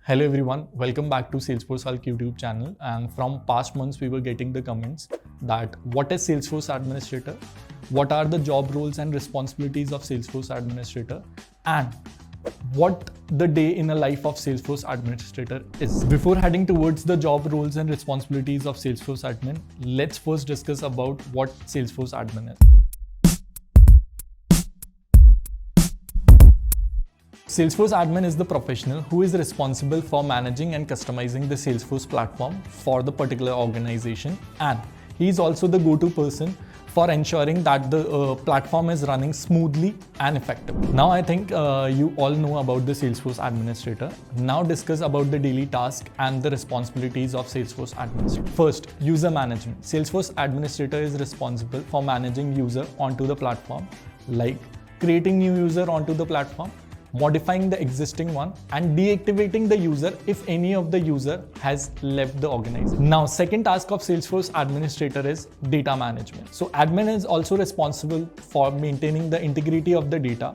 Hello everyone, welcome back to Salesforce YouTube channel. And from past months we were getting the comments that what is Salesforce Administrator, what are the job roles and responsibilities of Salesforce Administrator, and what the day in a life of Salesforce Administrator is. Before heading towards the job roles and responsibilities of Salesforce Admin, let's first discuss about what Salesforce Admin is. Salesforce Admin is the professional who is responsible for managing and customizing the Salesforce platform for the particular organization, and he is also the go-to person for ensuring that the platform is running smoothly and effectively. Now I think you all know about the Salesforce Administrator. Now discuss about the daily task and the responsibilities of Salesforce Administrator. First, user management. Salesforce Administrator is responsible for managing user onto the platform, like creating new user onto the platform, modifying the existing one, and deactivating the user if any of the user has left the organization. Now, second task of Salesforce Administrator is data management. So admin is also responsible for maintaining the integrity of the data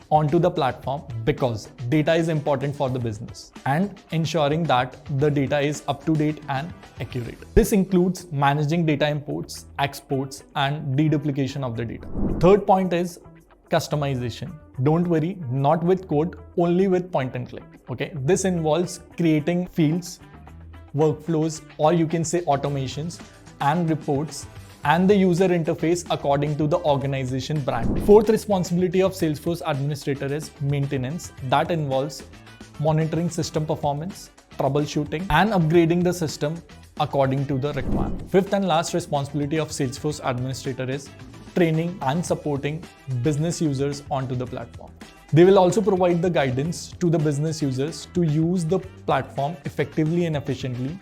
onto the platform, because data is important for the business, and ensuring that the data is up to date and accurate. This includes managing data imports, exports, and deduplication of the data. Third point is customization. Don't worry, not with code, only with point and click. Okay, this involves creating fields, workflows, or you can say automations and reports, and the user interface according to the organization brand. Fourth responsibility of Salesforce Administrator is maintenance. That involves monitoring system performance, troubleshooting, and upgrading the system according to the requirement. Fifth and last responsibility of Salesforce Administrator is training and supporting business users onto the platform. They will also provide the guidance to the business users to use the platform effectively and efficiently,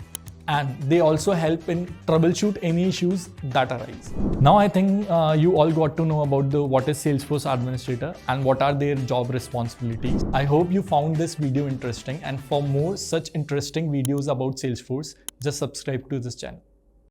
and they also help in troubleshoot any issues that arise. Now I think you all got to know about what is Salesforce Administrator and what are their job responsibilities. I hope you found this video interesting, and for more such interesting videos about Salesforce, just subscribe to this channel.